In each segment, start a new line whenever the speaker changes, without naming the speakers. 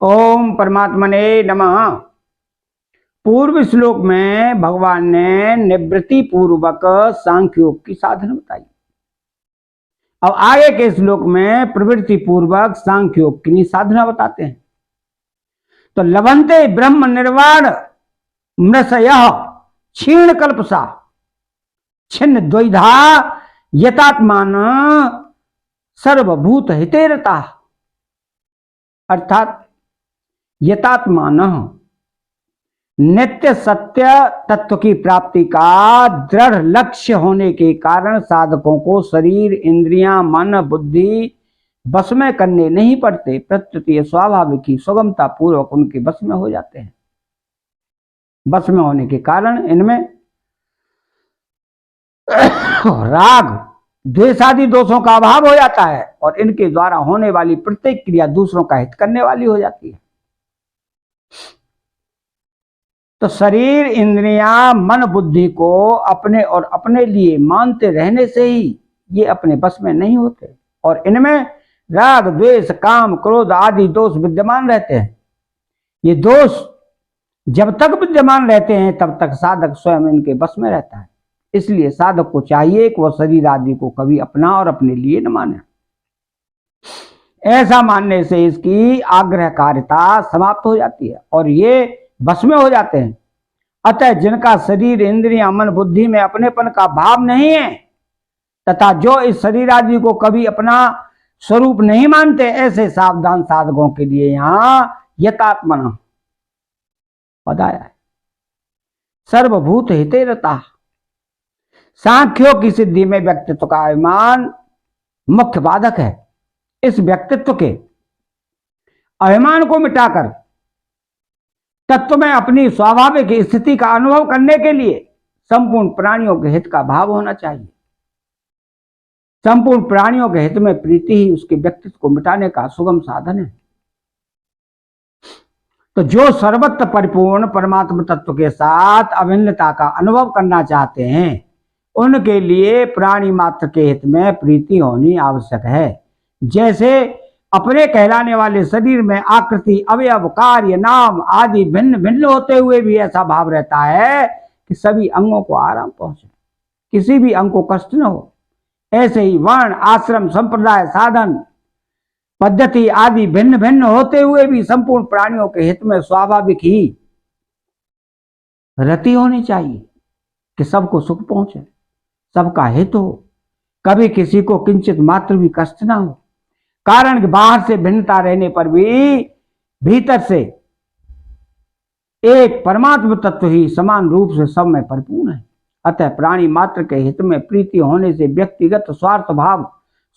ओम परमात्मने नमः। पूर्व श्लोक में भगवान ने निवृत्ति पूर्वक सांख्य योग की साधना बताई। अब आगे के श्लोक में प्रवृत्ति पूर्वक सांख्य योग की साधना बताते हैं। तो लभन्ते ब्रह्म निर्वाण मृषयः क्षीण कल्पसा छिन्न द्वैधा यतात्मान सर्वभूत हितेरता। अर्थात यतात्मान नित्य सत्य तत्व की प्राप्ति का दृढ़ लक्ष्य होने के कारण साधकों को शरीर इंद्रियां मन बुद्धि बस में करने नहीं पड़ते, प्रकृति स्वाभाविक ही सुगमता पूर्वक उनके बस में हो जाते हैं। बस में होने के कारण इनमें राग द्वेष आदि दोषों का अभाव हो जाता है और इनके द्वारा होने वाली प्रत्येक क्रिया दूसरों का हित करने वाली हो जाती है। तो शरीर इंद्रियां मन बुद्धि को अपने और अपने लिए मानते रहने से ही ये अपने बस में नहीं होते और इनमें राग द्वेष काम क्रोध आदि दोष विद्यमान रहते हैं। ये दोष जब तक विद्यमान रहते हैं तब तक साधक स्वयं इनके बस में रहता है। इसलिए साधक को चाहिए कि वह शरीर आदि को कभी अपना और अपने लिए न माने। ऐसा मानने से इसकी आग्रहकारिता समाप्त हो जाती है और ये बस में हो जाते हैं। अतः जिनका शरीर इंद्रियां मन बुद्धि में अपनेपन का भाव नहीं है तथा जो इस शरीर आदि को कभी अपना स्वरूप नहीं मानते, ऐसे सावधान साधकों के लिए यहां यतात्मन बताया है। सर्वभूत हितेरता। सांख्यों की सिद्धि में व्यक्तित्व का अभिमान मुख्य बाधक है। इस व्यक्तित्व के अभिमान को मिटाकर तत्व में अपनी स्वाभाविक स्थिति का अनुभव करने के लिए संपूर्ण प्राणियों के हित का भाव होना चाहिए। संपूर्ण प्राणियों के हित में प्रीति ही उसके व्यक्तित्व को मिटाने का सुगम साधन है। तो जो सर्वत्र परिपूर्ण परमात्मा तत्व के साथ अभिन्नता का अनुभव करना चाहते हैं उनके लिए प्राणी मात्र के हित में प्रीति होनी आवश्यक है। जैसे अपने कहलाने वाले शरीर में आकृति अवयव कार्य नाम आदि भिन्न भिन्न होते हुए भी ऐसा भाव रहता है कि सभी अंगों को आराम पहुंचे, किसी भी अंग को कष्ट न हो, ऐसे ही वर्ण आश्रम संप्रदाय साधन पद्धति आदि भिन्न भिन्न होते हुए भी संपूर्ण प्राणियों के हित में स्वाभाविक ही रति होनी चाहिए कि सबको सुख पहुंचे, सबका हित हो, कभी किसी को किंचित मात्र भी कष्ट ना हो। कारण कि बाहर से भिन्नता रहने पर भी भीतर से एक परमात्मा तत्व ही समान रूप से सब में परिपूर्ण है। अतः प्राणी मात्र के हित में प्रीति होने से व्यक्तिगत स्वार्थ भाव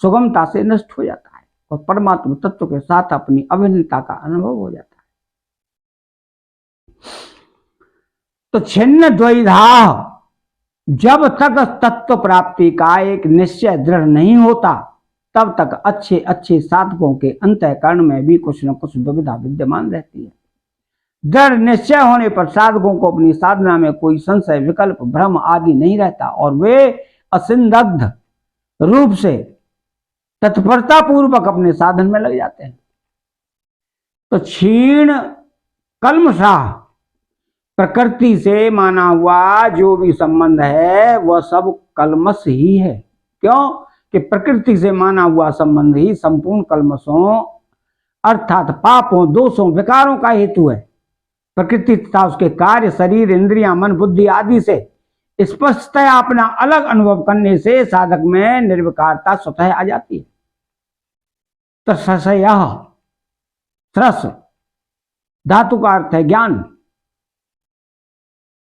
सुगमता से नष्ट हो जाता है और परमात्मा तत्व के साथ अपनी अभिन्नता का अनुभव हो जाता है। तो छिन्न द्वैधा। जब तक तत्व प्राप्ति का एक निश्चय दृढ़ नहीं होता तब तक अच्छे अच्छे साधकों के अंतःकरण में भी कुछ न कुछ दुविधा विद्यमान रहती है। दृढ़ निश्चय होने पर साधकों को अपनी साधना में कोई संशय विकल्प भ्रम आदि नहीं रहता और वे असंदिग्ध रूप से तत्परता पूर्वक अपने साधन में लग जाते हैं। तो क्षीण कल्मषाः। प्रकृति से माना हुआ जो भी संबंध है वह सब कल्मष ही है। क्यों कि प्रकृति से माना हुआ संबंध ही संपूर्ण कल्मषों अर्थात पापों दोषों विकारों का हेतु है। प्रकृति तथा उसके कार्य शरीर इंद्रियां मन बुद्धि आदि से स्पष्टतया अपना अलग अनुभव करने से साधक में निर्विकारता स्वतः आ जाती है। तो संशयः रस धातु का अर्थ है ज्ञान।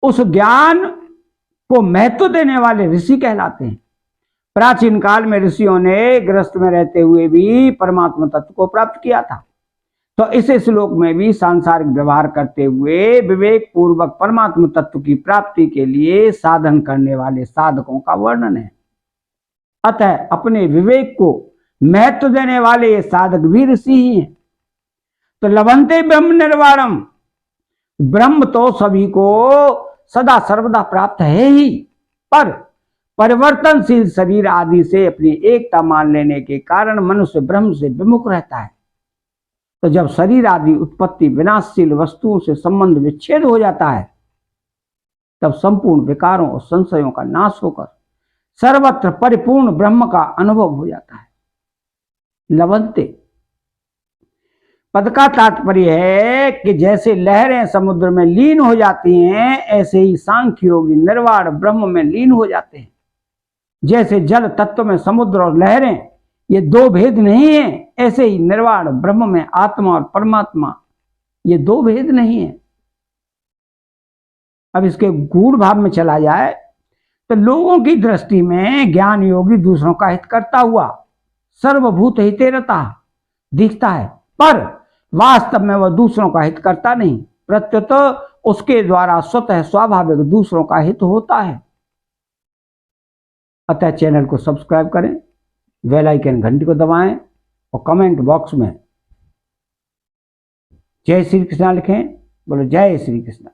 उस ज्ञान को महत्व देने वाले ऋषि कहलाते हैं। प्राचीन काल में ऋषियों ने गृहस्थ में रहते हुए भी परमात्मा तत्व को प्राप्त किया था। तो इस श्लोक में भी सांसारिक व्यवहार करते हुए विवेक पूर्वक परमात्मा तत्व की प्राप्ति के लिए साधन करने वाले साधकों का वर्णन है। अतः अपने विवेक को महत्व देने वाले ये साधक भी ऋषि ही हैं। तो लभन्ते ब्रह्म निर्वाणम। ब्रह्म तो सभी को सदा सर्वदा प्राप्त है ही, पर परिवर्तनशील शरीर आदि से अपनी एकता मान लेने के कारण मनुष्य ब्रह्म से विमुख रहता है। तो जब शरीर आदि उत्पत्ति विनाशशील वस्तुओं से संबंध विच्छेद हो जाता है, तब संपूर्ण विकारों और संशयों का नाश होकर सर्वत्र परिपूर्ण ब्रह्म का अनुभव हो जाता है। लवंते पद का तात्पर्य है कि जैसे लहरें समुद्र में लीन हो जाती हैं, ऐसे ही सांख्य योगी निर्वाण ब्रह्म में लीन हो जाते हैं। जैसे जल तत्व में समुद्र और लहरें ये दो भेद नहीं है, ऐसे ही निर्वाण ब्रह्म में आत्मा और परमात्मा ये दो भेद नहीं है। अब इसके गूढ़ भाव में चला जाए तो लोगों की दृष्टि में ज्ञान योगी दूसरों का हित करता हुआ सर्वभूत हितेरता दिखता है, पर वास्तव में वह दूसरों का हित करता नहीं, प्रत्युत उसके द्वारा स्वतः स्वाभाविक दूसरों का हित होता है। अतः चैनल को सब्सक्राइब करें, बेल आइकन घंटी को दबाएं और कमेंट बॉक्स में जय श्री कृष्णा लिखें। बोलो जय श्री कृष्ण।